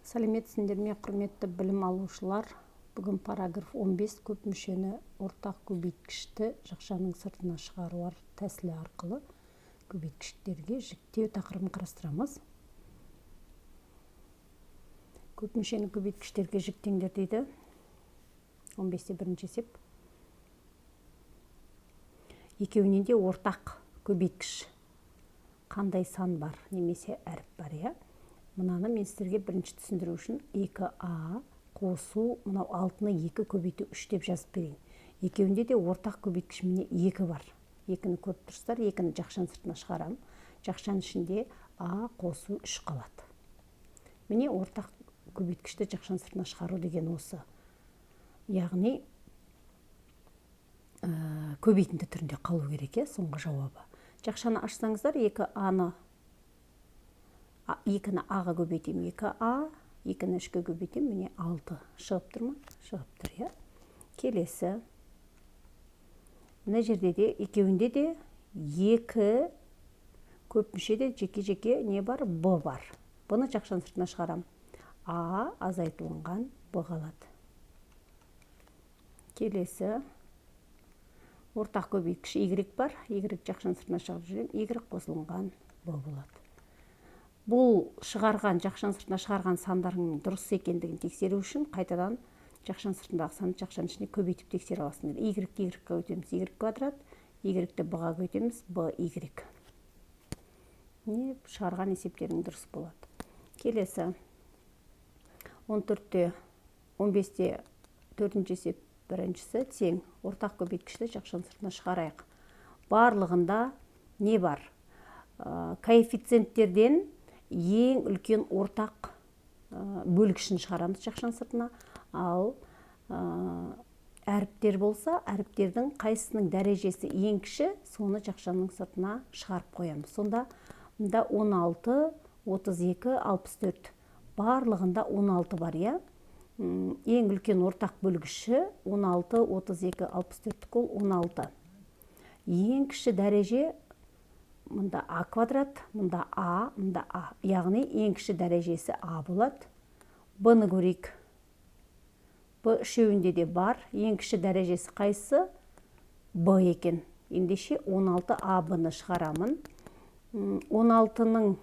Сәлеметсіңдер ме, құрметті білім алушылар? Бүгін параграф 15 көп мүшені ортақ көбейткішті жақшаның сыртына шығару тәсілі арқылы көбейткіштерге жіктеу тақырыбын қарастырамыз. Көп мүшені көбейткіштерге жіктеңдер дейді. 15-те бірінші есеп. Екеуінен де ортақ көбейткіш қандай сан бар немесе әріп бар, я? Мынаны мен сіздерге бірінші түсіндіру үшін 2а қосу, мынау 6-ны 2 көбейту 3 деп жазып берейін. Екеуінде де ортақ көбейткіш міне 2 бар. 2-ні көріп тұрсыздар, 2-ні жақшаның сыртына шығарам. Жақшаның ішінде а қосу 3 қалады. Міне ортақ көбейткішті жақшаның сыртына шығару деген осы. Яғни көбейтінді түрінде қалу керек, соңғы жауабы. Жақшаны ашсаңыздар, 2аны аға көбейтем, 2а, 2-ні 3-ке көбейтем, міне 6 шығып тұр ма? Шығып тұр, я? Келесі. Мына жерде де екеуінде де 2 көп мүшеде жеке-жеке не бар? Б бар. Бұны жақшаның сыртына шығарам. А азайтылынған Б қалады. Келесі. Ортақ көбейткіш Y бар. Y жақшаның сыртына шығарып жүрем. Y қосылынған Б болады. Бұл жақшаның сыртына шығарған сандардың дұрыс екендігін тексеру үшін қайтадан жақшаның сыртындағы санды жақшаның ішіне көбейтіп тексере аласыңдар. Y-ті Y-ға көбейтеміз, Y квадрат, Y-ті B-ға көбейтеміз, BY. Шығарған есептердің дұрыс болады. Келесі. 14-те, 15-те 4-ші есеп біріншісі тең. Ортақ көбейткішті жақшаның сыртына шығарайық. Барлығында не бар? Коэффициенттерден ең үлкен ортақ бөлгішін шығарамыз жақшаның сыртына. Ал әріптер болса, әріптердің қайсының дәрежесі ең кіші, соны жақшаның сыртына шығарып қоямыз. Сонда 16, 32, 64. Барлығында 16 бар, я? Ең үлкен ортақ бөлгіші 16, 32, 64 ол 16. Ең кіші дәреже мұнда А квадрат, мұнда А, мұнда А. Яғни ең кіші дәрежесі А болады. Б-ны көрейік. Б үшеуінде де бар. Ең кіші дәрежесі қайсы? Б екен. Ендеше 16 А Б-ны шығарамын. 16-ның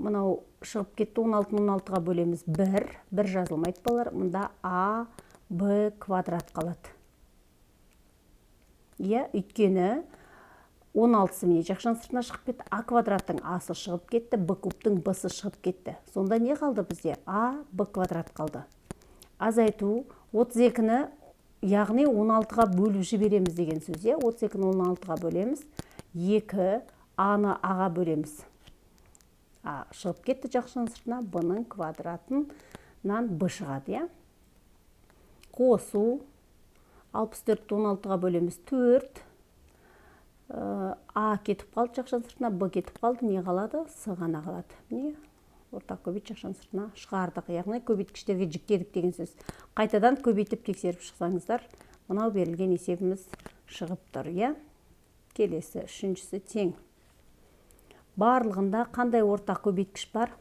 мынау шығып кетті. 16-ны 16-ға бөлеміз 1. 1 жазылмайды балар. Мұнда А Б квадрат қалады. Өйткені 16-сы міне жақшаның сыртына шығып кетті. А квадраттың А-сы шығып кетті, Б кубтың Б-сы шығып кетті. Сонда не қалды бізде? А Б квадрат қалды. Азайту 32-ні, яғни 16-ға бөліп жібереміз деген сөз. 32-ні 16-ға бөлеміз. 2 А-ны А-ға бөлеміз. А шығып кетті жақшаның сыртына, Б-ның квадратынан Б шығады. Қосу 64-ті 16-ға бөлеміз 4. А кетіп қалды жақшаның сыртына, Б кетіп қалды, не қалады? С ғана қалады. Міне, ортақ көбейт жақшаның сыртына шығардық. Яғни көбейткіштерге жіктедік деген сөз. Қайтадан көбейтіп тексеріп шықсаңыздар, мынау берілген есебіміз шығып тұр. Келесі, үшіншісі тең. Барлығында қандай ортақ көбейткіш бар?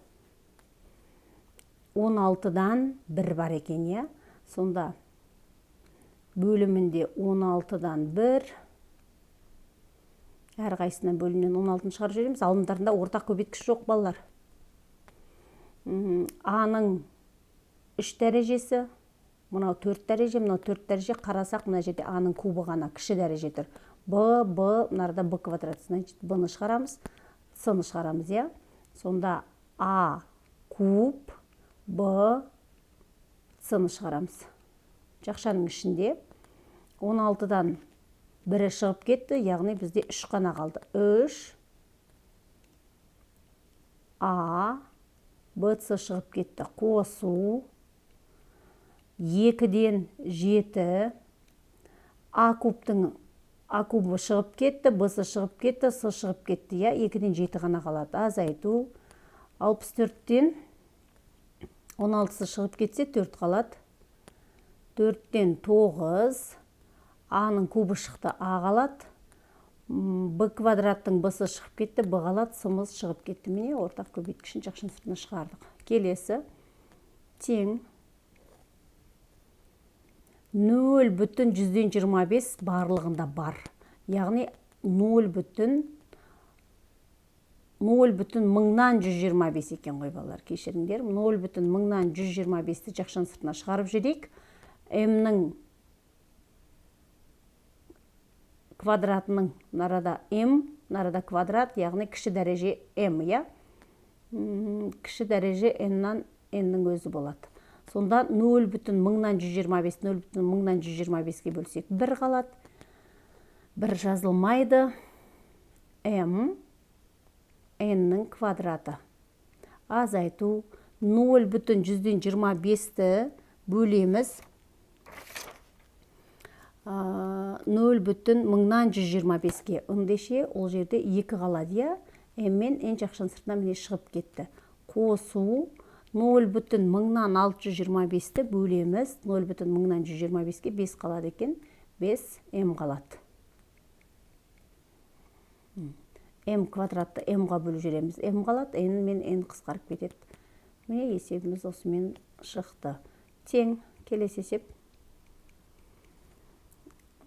16-дан 1 бар екен. Сонда бөлімінде 16-дан 1, әрқайсынан бөлімнен 16-ны шығарып жібереміз. Алымдарында ортақ көбейткіш жоқ балалар. А-ның 3 дәрежесі, мынау 4 дәреже, мынау 4 дәреже. Қарасақ, мына жерде А-ның кубы ғана кіші дәреже тұр. Б, мынарда Б квадрат. Значит, Б-ны шығарамыз, С-ны шығарамыз. Сонда А куб, Б, С-ны шығарамыз. Жақшаның ішінде 16-дан 1 шығып кетті, яғни бізде 3 қана қалды. 3 А, Б, С шығып кетті. Қосу 2-ден 7 А кубы шығып кетті, Б шығып кетті, С шығып кетті. 2-ден 7 ғана қалады. Азайту 64-тен 16-сы шығып кетсе 4 қалады. 4-тен 9, А-ның кубы шықты, А қалады. Б квадраттың Б-сы шығып кетті, Б қалады, С-мыз шығып кетті. Міне ортақ көбейткішін жақшаның сыртына шығардық. Келесі тең 0,125 барлығында бар. Яғни 0,125 екен ғой балалар, кешіріңдер. 0,125-ті жақшаның сыртына шығарып жіберейік. М-нің квадратының нарада М, нарада квадрат, яғни кіші дәреже М, я? Кіші дәреже N-нан N-нің өзі болады. Сонда 0,125-ке бөлсек 1 қалады. 1 жазылмайды. М, N-нің квадраты. Азайту 0,125-ті бөлеміз 0,125-ке. Ындеше ол жерде 2 қалады, я? М мен N жақшаның сыртына міне шығып кетті. Қосу 0,625-ті бөлеміз 0,125-ке 5 қалады екен. 5 М қалады. М квадратты М-ға бөліп жүреміз. М қалады, N мен N қысқарып кетеді. Міне есебіміз осымен шықты. Тең, келесі есеп.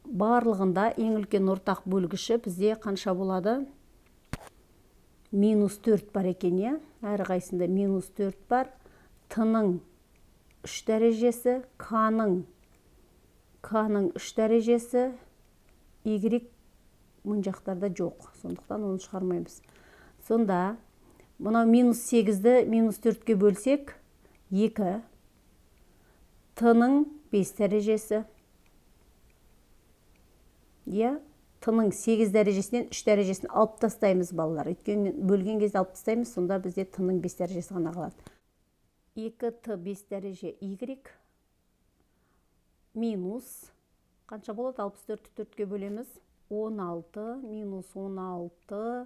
Барлығында ең үлкен ортақ бөлгіші бізде қанша болады? -4 бар екен, я? Әрі қайсында -4 бар. Т-ның 3 дәрежесі, К-ның 3 дәрежесі, Y мұн жақтарда жоқ. Сондықтан оны шығармаймыз. Сонда, мұнау -8-ді -4-ке бөлсек, 2. Т-ның 5 дәрежесі. Я? Т-ның 8 дәрежесінен 3 дәрежесін алып тастаймыз, балалар. Өйткені бөлген кезде алып тастаймыз, сонда бізде Т-ның 5 дәрежесі ғана қалады. 2Т 5 дәреже Y минус, қанша болады? 64-ті 4-ке бөлеміз. 16 минус 16,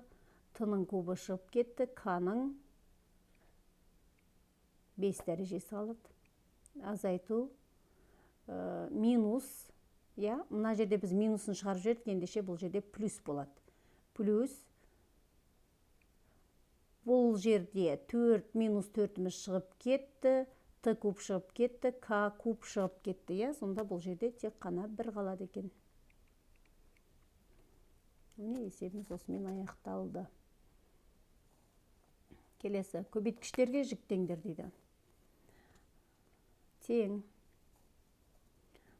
Т-ның кубы шығып кетті, К-ның 5 дәрежесі қалады. Азайту минус, я, мына жерде біз минусын шығарып жібердік, ендеше бұл жерде плюс болады. Плюс, бұл жерде 4 минус 4-іміз шығып кетті, Т куб шығып кетті, К куб шығып кетті, я? Сонда бұл жерде тек қана 1 қалады екен. Міне есебіміз осымен аяқталды. Келесі, көбейткіштерге жіктеңдер дейді. Тең.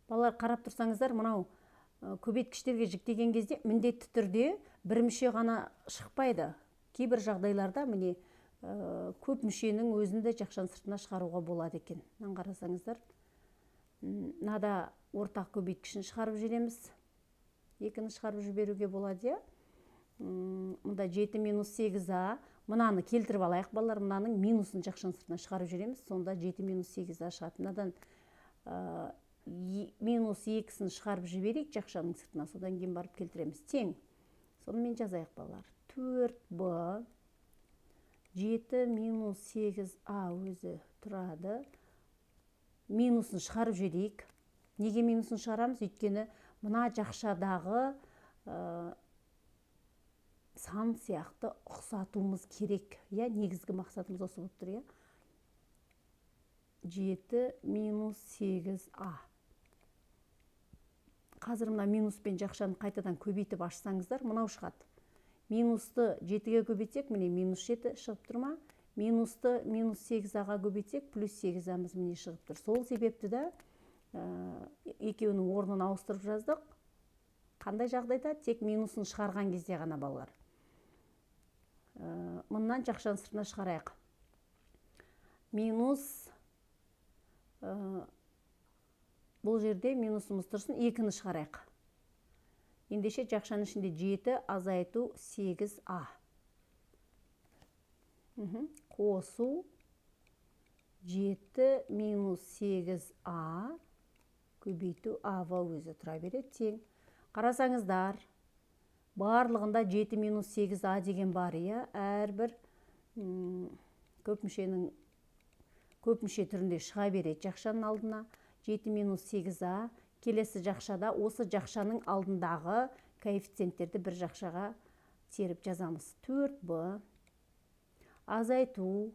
Балалар, қарап тұрсаңыздар, мынау көбейткіштерге жіктеген кезде міндетті түрде бір мүше ғана шықпайды. Кейбір жағдайларда міне көп мүшенің өзінде жақшаның сыртына шығаруға болады екен. Мына қарасаңыздар, мынада ортақ көбейткішін шығарып жібереміз. 2-ні шығарып жіберуге болады, я? Мұнда 7 минус 8А. Мұнаны келтіріп алайық, балалар. Мұнаның минусын жақшаның сыртына шығарып жүреміз. Сонда 7 минус 8А шығады. Мұнадан минус 2-сін шығарып жіберейік жақшаның сыртына. Содан кейін барып келтіреміз. Тең. Сонымен жазайық, балалар. 4Б 7 минус 8А өзі тұрады. Минусын шығарып жіберейік. Неге минусын шығарамыз? Өйткені мына жақшадағы сан сияқты ұқсатуымыз керек. Я, негізгі мақсатымыз осы болып тұр, я? 7 минус 8А. Қазір мына минуспен жақшаны қайтадан көбейтіп ашсаңыздар, мынау шығады. Минусты 7-ге көбейтсек, міне минус 7 шығып тұр ма? Минусты минус 8А-ға көбейтсек, плюс 8А-мыз міне шығып тұр. Сол себепті де екеуінің орнын ауыстырып жаздық. Қандай жағдайда? Тек минусын шығарған кезде ғана, балалар. Мұннан жақшаның сыртына шығарайық. Минус, бұл жерде минусымыз тұрсын, 2-ні шығарайық. Ендеше жақшаның ішінде 7 азайту 8А. Қосу 7 минус 8А көбейту А-ға өзі тұра береді. Тең. Қарасаңыздар, барлығында 7 минус 8А деген бар, я? Әрбір көп мүше түрінде шыға береді жақшаның алдына. 7 минус 8А. Келесі жақшада осы жақшаның алдындағы коэффициенттерді бір жақшаға теріп жазамыз. 4Б азайту.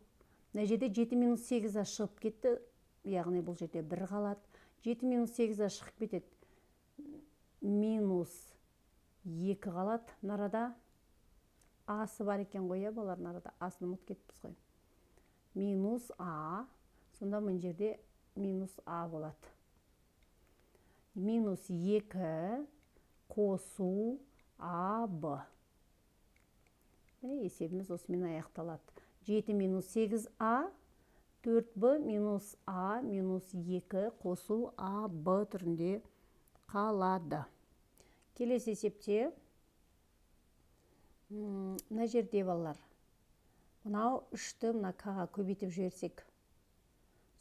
Мына жерде 7 минус 8А шығып кетті. яғни бұл жерде 1 қалады. 7 минус 8 шығып кетеді. Минус 2 қалады. Нарада асы бар екен ғой, балар, нарада асын ұмытып кетіппіз ғой. Минус а. Сонда мына жерде минус а болады. Минус 2 қосу а, б. Міне есебіміз осымен аяқталады. 7 минус 8 а, 4б минус а минус 2 қосу а, б түрінде қалады. Келесі есепте мына жерде балалар, мынау 3-ті мына к-ға көбейтіп жіберсек,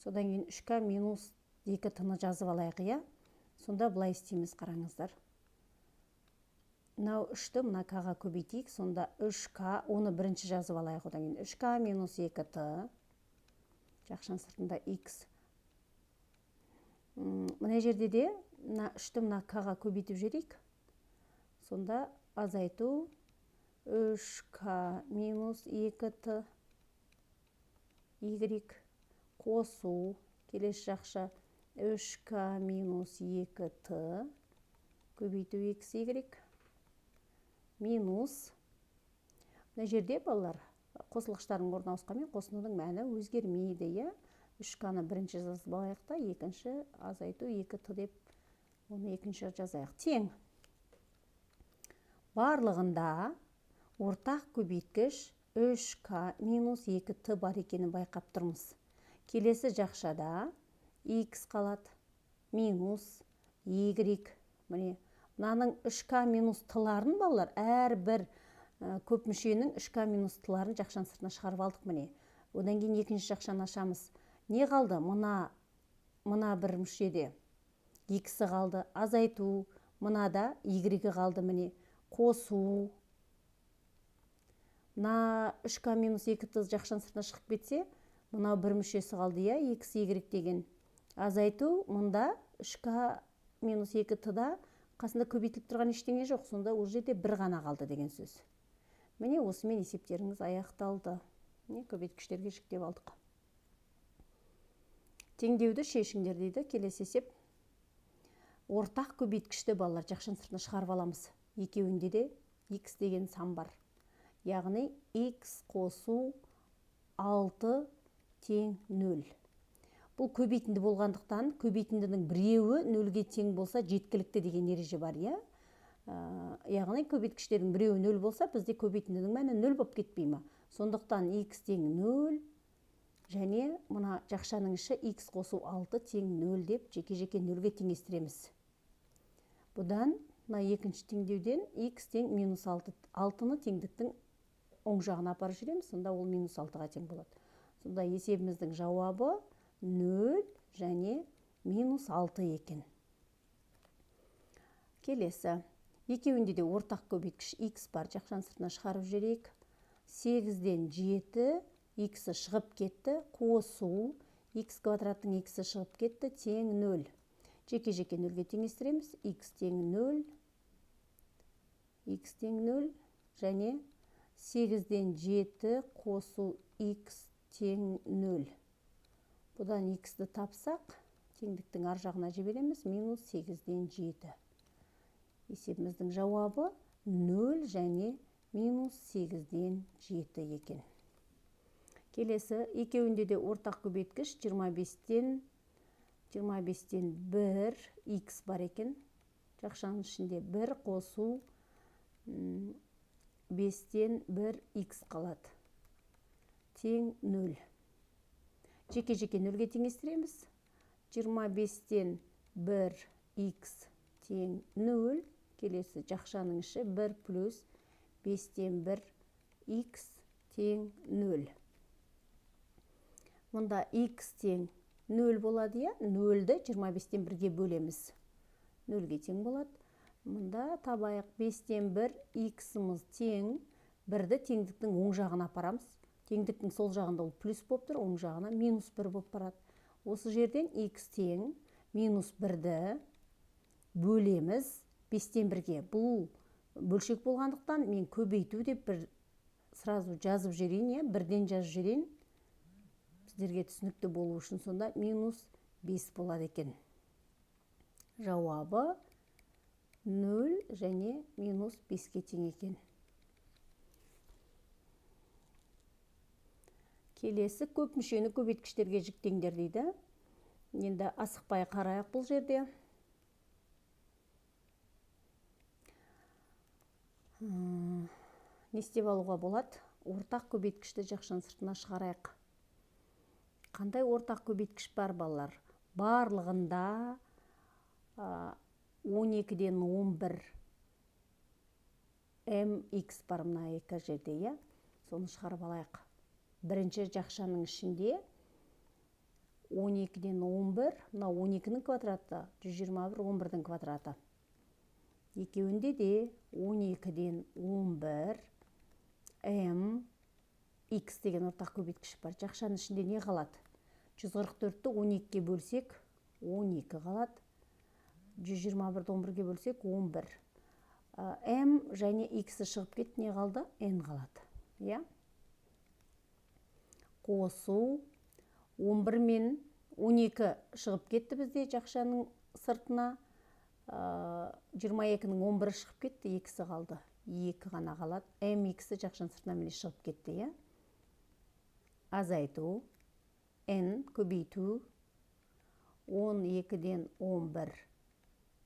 содан кейін 3к минус 2 тыны жазып алайық, иә? Сонда былай істейміз, қараңыздар. Мынау 3-ті мына к-ға көбейтейік, сонда 3к, оны бірінші жазып алайық, одан кейін 3к минус 2т, жақшаның сыртында x. Мына жерде де 3-ті мына к-ға көбейтіп жіберейік. Сонда азайту 3к минус 2т y қосу, келесі жақша 3к минус 2т көбейту x y минус. Мына жерде балалар, қосылғыштардың орнына ауысқанмен қосылудың мәні өзгермейді, иә? 3к-ны бірінші жазып алайық та, екінші азайту 2т деп оны екінші жазайық. Тең. Барлығында ортақ көбейткіш 3к минус 2т бар екенін байқап тұрмыз. Келесі жақшада x қалады, минус y. Міне, мынаның 3к минус тыларын, балалар, әрбір көп мүшенің 3к минус тыларын жақшаның сыртына шығарып алдық, міне. Одан кейін екінші жақшаны ашамыз. Не қалды? Мына бір мүшеде x қалды, азайту, мынада y қалды, міне. Қосу. Мына 3к минус 2т жақшаның сыртына шығып кетсе, мынау бір мүшесі қалды, иә, x, y деген. Азайту, мұнда 3к минус 2т-да қасында көбейтіліп тұрған ештеңе жоқ, сонда ол жерде 1 ғана қалды деген сөз. Міне осымен есептеріңіз аяқталды. Міне көбейткіштерге жіктеп алдық. Теңдеуді шешіңдер дейді. Келесі есеп. Ортақ көбейткішті, балалар, жақшаның сыртына шығарып аламыз. Екеуінде де x деген сан бар. Яғни x қосу 6 тең 0. Бұл көбейтінді болғандықтан, көбейтіндінің біреуі 0-ге тең болса жеткілікті деген ереже бар, иә? Яғни көбейткіштердің біреуі 0 болса, бізде көбейтіндінің мәні 0 болып кетпей ме? Сондықтан x тең 0 және мына жақшаның іші x қосу 6 тең 0 деп жеке-жеке 0-ге теңестіреміз. Бұдан мына екінші теңдеуден x тең минус 6. 6-ны теңдіктің оң жағына апарып жүреміз, сонда ол минус 6-ға тең болады. Сонда есебіміздің жауабы 0 және минус 6 екен. Келесі. Екеуінде де ортақ көбейткіш x бар, жақшаның сыртына шығарып жіберейік. 8-ден 7, x шығып кетті, қосу, x квадраттың x шығып кетті, тең 0. Жеке-жеке 0-ге теңестіреміз, x тең 0, x тең 0 және 8-ден 7 қосу x тең 0. Бұдан x-ді тапсақ, теңдіктің ар жағына жібереміз, минус 8-ден 7. Есебіміздің жауабы 0 және минус 8-ден 7 екен. Келесі, екеуінде де ортақ көбейткіш 25-тен 1 x бар екен. Жақшаның ішінде 1 қосу 5-тен 1 x қалады. Тең 0. Жеке-жеке 0-ге теңестіреміз. 25-тен 1 x тең 0. Келесі жақшаның іші 1 плюс 5-тен 1 x тең 0. Мұнда x тең 0 болады, иә? 0-ді 25-тен 1-ге бөлеміз. 0-ге тең болады. Мұнда табайық 5-тен 1 x-ымыз тең. 1-ді теңдіктің оң жағына апарамыз. Теңдіктің сол жағында ол плюс болып тұр, оң жағына минус 1 болып барады. Осы жерден x тең минус 1-ді бөлеміз 5-тен 1-ге. Бұл бөлшек болғандықтан мен көбейту деп сразу жазып жіберейін, 1-ден жазып жіберейін. сіздерге түсінікті болу үшін сонда минус 5 болады екен. Жауабы 0 және минус 5-ке тең екен. Келесі көп мүшені көбейткіштерге жіктеңдер дейді. Енді асықпай қарайық бұл жерде. Не істеп алуға болады? Ортақ көбейткішті жақшаның сыртына шығарайық. Қандай ортақ көбейткіш бар, балалар? Барлығында 12-ден 11 mx бар мына екі жерде, соны шығарып алайық. Бірінші жақшаның ішінде 12-ден 11, мына 12-нің квадраты, 121 11-дің квадраты. Екеуінде де 12-ден 11 mx деген ортақ көбейткіш бар. Жақшаның ішінде не қалады? 144-ті 12-ге бөлсек 12 қалады. 121-ді 11-ге бөлсек 11. m және x шығып кетті, не қалды? n қалады. Қосу 11 мен 12 шығып кетті бізде жақшаның сыртына. 22-нің 11 шығып кетті, 2-сі қалды. 2 ғана қалады. mx жақшаның сыртына міне шығып кетті. Азайту, n көбейту, 12-ден 11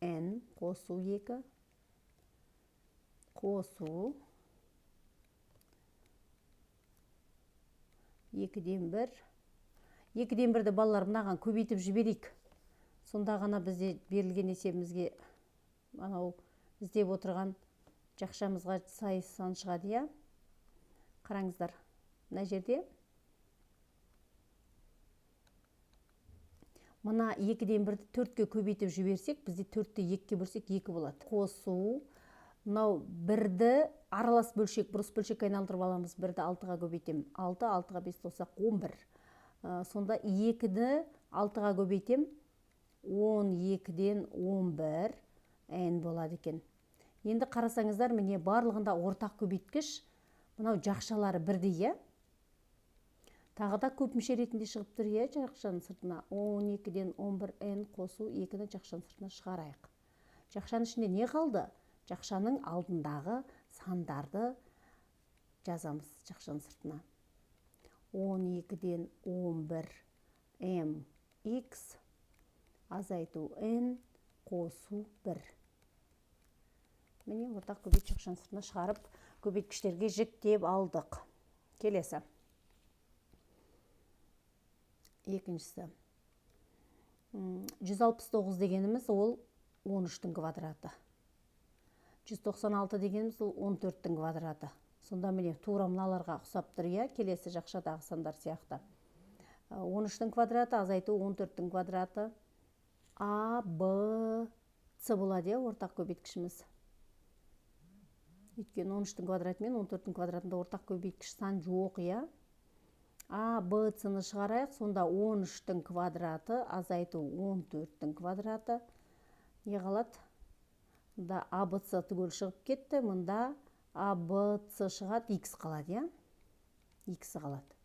n қосу 2, қосу 2-ден 1. 2-ден 1-ді балалар мынаған көбейтіп жіберейік. Сонда ғана бізде берілген есебімізге анау іздеп отырған жақшамызға сай сан шығады. Қараңыздар, мына жерде мына 2-ден 1-ді 4-ке көбейтіп жіберсек, бізде 4-ті 2-ке бөлсек 2 болады. Қосу, мынау 1-ді аралас бөлшек, бұрыс бөлшек айналдырып аламыз. 1-ді 6-ға көбейтем. 6, 6-ға 5 қоссақ 11. Сонда 2-ді 6-ға көбейтем. 12-ден 11 n болады екен. Енді қарасаңыздар, міне барлығында ортақ көбейткіш, мынау жақшалары бірдей. Тағы да көп мүше ретінде шығып тұр, жақшаның сыртына. 12-ден 11 n қосу 2-ні жақшаның сыртына шығарайық. Жақшаның ішінде не қалды? Жақшаның алдындағы сандарды жазамыз жақшаның сыртына. 12-ден 11 mx азайту n қосу 1. Міне ортақ көбейткіш жақшаның сыртына шығарып, көбейткіштерге жіктеп алдық. Келесі. Екіншісі. 169 дегеніміз ол 13-тің квадраты. 196 дегеніміз ол 14-тің квадраты. Сонда міне тура мыналарға ұқсап тұр, келесі жақшадағы сандар сияқты. 13-тің квадраты азайту 14-тің квадраты. А, Б, С болады, ортақ көбейткішіміз. Өйткені 13-тің квадраты мен 14-тің квадратында ортақ көбейткіш сан жоқ, А, Б, С-ны шығарайық, сонда 13-тің квадраты азайту 14-тің квадраты. Не қалады? Мұнда А, Б, С түгел шығып кетті, мұнда А, Б, С шығады, X қалады, X қалады.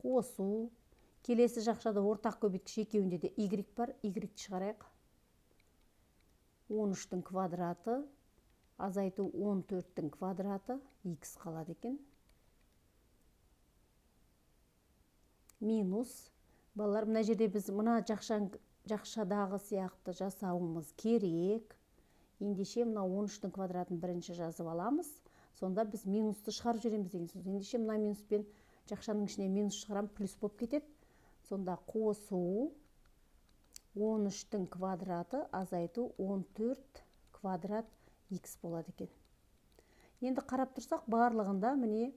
Қосу. Келесі жақшада ортақ көбейткіш екеуінде де Y бар, Y шығарайық. 13-тің квадраты азайту 14-тің квадраты, X қалады екен. Минус. Балалар, мына жерде біз мына жақшадағы сияқты жасауымыз керек. Ендеше мына 13-тің квадратын бірінші жазып аламыз. Сонда біз минусты шығарып жібереміз деген сөз. Ендеше мына минуспен жақшаның ішіне минус шығарам, плюс болып кетеді. Сонда қосу 13-тің квадраты азайту 14 квадрат X болады екен. Енді қарап тұрсақ, барлығында міне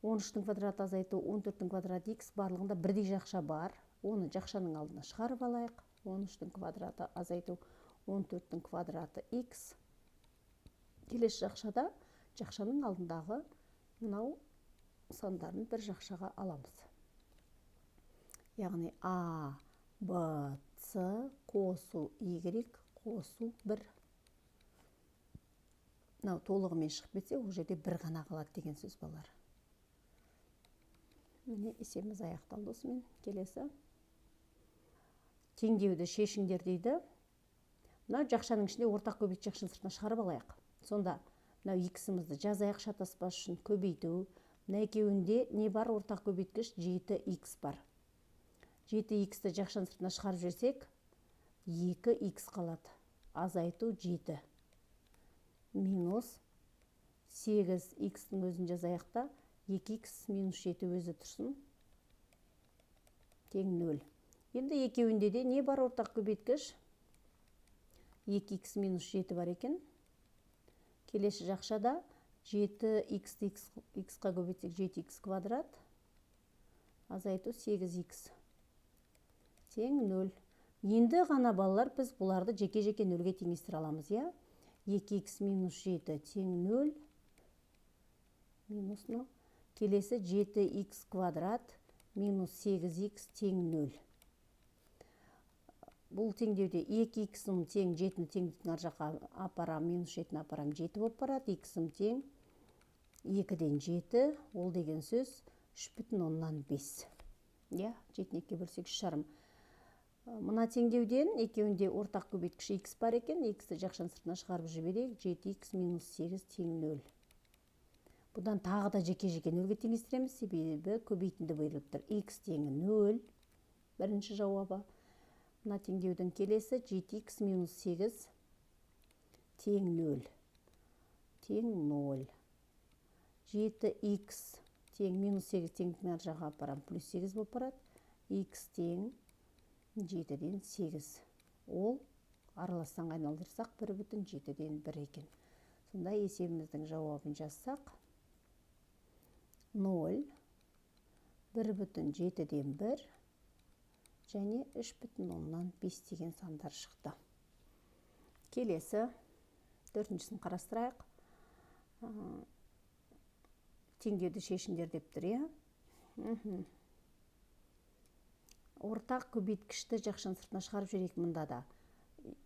13-тің квадраты азайту 14-тің квадрат X барлығында бірдей жақша бар. Оны жақшаның алдына шығарып алайық. 13-тің квадраты азайту 14-тің квадраты X. Келесі жақшада жақшаның алдындағы мынау сандарын бір жақшаға аламыз. Яғни А, Б, С қосу Y қосу 1. Толығымен шығып кетсе, ол жерде 1 ғана қалады деген сөз балар. Міне есебіміз аяқталды. Осымен келесі теңдеуді шешіңдер дейді. Мына жақшаның ішінде ортақ көбейткі жақшаны сыртына шығарып алайық. Сонда мынау х-імізді жазайық шатаспас үшін. Көбейту. Мына екеуінде не бар? Ортақ көбейткіш 7х бар. 7х-ті жақшаның сыртына шығарып жіберсек 2х қалады. Азайту 7 минус 8х-тің өзін жазайық та 2х минус 7 өзі тұрсын. Тең 0. Енді екеуінде де не бар? Ортақ көбейткіш 2х минус 7 бар екен. Келесі жақшада 7х-ті х-қа көбейтсек 7х квадрат. Азайту 8х. Тең 0. Енді ғана балалар біз бұларды жеке-жеке нөлге теңестіре аламыз, иә? 2х минус 7 тең 0. Минус 0. Келесі 7х квадрат минус 8х тең 0. Бұл теңдеуде 2х-ым тең 7-ні теңдіктің ар жаққа апарам, минус 7-ні апарам, 7 болып барады. Х-ым тең 2-ден 7, ол деген сөз 3,5. Я, 7-ні 2-ге бөлсек 3,5. Мына теңдеуден екеуінде ортақ көбейткіш х бар екен. Х-ті жақшаның сыртына шығарып жіберейік. 7х минус 8 тең 0. Бұдан тағы да жеке-жеке нөлге теңестіреміз, себебі көбейтінді бұйырылып тұр. Х теңі 0. Бірінші жауабы. Мына теңдеудің келесі 7х минус 8 тең 0. Тең 0. 7х тең минус 8 теңдіктің ар жаққа апарам, плюс 8 болып барады. Х тең 7-ден 8. Ол араластан айналдырсақ 1,7-ден 1 екен. Сонда есебіміздің жауабын жазсақ 0, 1,7-ден 1 және 3,5 деген сандар шықты. Келесі, төртіншісін қарастырайық. Теңдеуді шешіңдер деп тұр, иә? Ортақ көбейткішті жақшаның сыртына шығарып жіберейік мұнда да.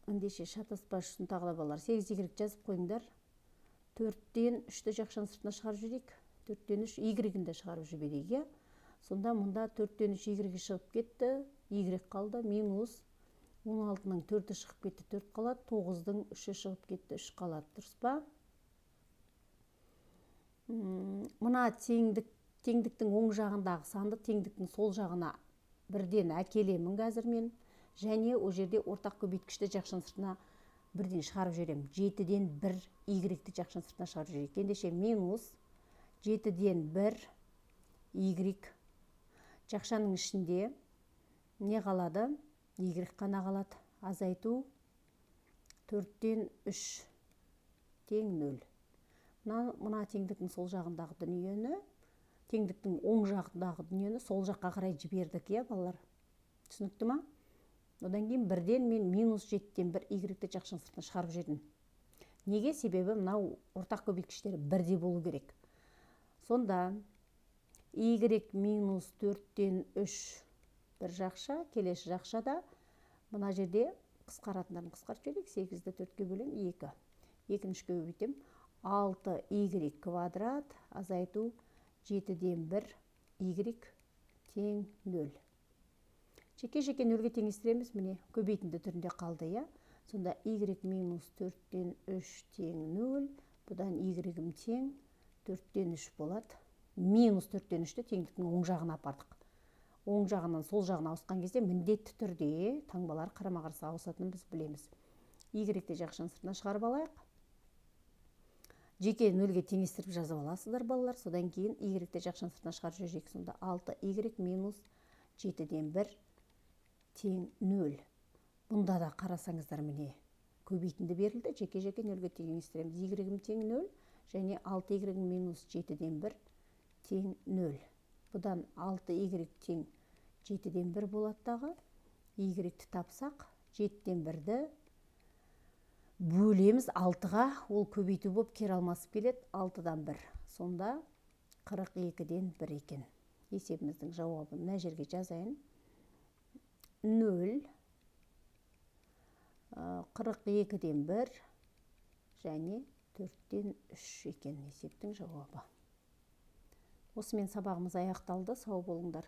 Ендеше шатаспас үшін тағы да балалар 8y жазып қойыңдар. 4-тен 3-ті жақшаның сыртына шығарып жіберейік. 4-тен 3 y-ін де шығарып жіберейік, иә? Сонда мұнда 4-тен 3 y шығып кетті, y қалды, минус 16-ның 4-і шығып кетті, 4 қалады, 9-дың 3-і шығып кетті, 3 қалады, дұрыс па? Мына теңдіктің оң жағындағы санды теңдіктің сол жағына бірден әкелемін қазір мен, және о жерде ортақ көбейткішті жақшаның сыртына бірден шығарып жіберемін. 7-ден 1 y-ті жақшаның сыртына шығарып жіберейік. Ендеше минус 7-ден 1 y жақшаның ішінде не қалады? Y қана қалады. Азайту 4-тен 3 тең 0. Мына теңдіктің сол жағындағы дүниені, теңдіктің оң жағындағы дүниені сол жаққа қарай жібердік, иә, балалар? Түсінікті ма? Одан кейін бірден мен минус 7-ден 1 y-ті жақшаның сыртына шығарып жібердім. Неге? Себебі мынау ортақ көбейткіштері бірдей болу керек. Сонда y минус 4-тен 3 бір жақша, келесі жақшада мына жерде қысқаратындарын қысқарып жіберейік. 8-ді 4-ке бөлем 2. 2-ні 3-ке көбейтем. 6y квадрат азайту 7-ден 1 y тең 0. Жеке-жеке нөлге теңестіреміз, міне көбейтінді түрінде қалды, иә? Сонда y минус 4-тен 3 тең 0, бұдан y-ім тең 4-тен 3 болады. Минус 4-тен 3-ті теңдіктің оң жағына апардық. Оң жағынан сол жағына ауысқан кезде міндетті түрде таңбалар қарама-қарсы ауысатынын біз білеміз. Y-ті жақшаның сыртына шығарып алайық. Жеке нөлге теңестіріп жазып аласыздар, балалар. Содан кейін y-ті жақшаның сыртына шығарып жіберейік. Сонда 6y минус 7-ден 1 тең 0. Бұнда да қарасаңыздар, міне көбейтінді берілді. Жеке-жеке нөлге теңестіреміз. Y-ім тең 0 және 6y минус 7-ден 1 тең 0. Бұдан 6y тең 7-ден 1 болады дағы. Y-ті тапсақ, 7-ден 1-ді бөлеміз 6-ға, ол көбейту болып кері алмасып келеді. 6-дан 1. Сонда 42-ден 1 екен. Есебіміздің жауабын мына жерге жазайын. 0, 42-ден 1 және 4-тен 3 екен есептің жауабы. Осымен сабағымыз аяқталды. Сау болыңдар.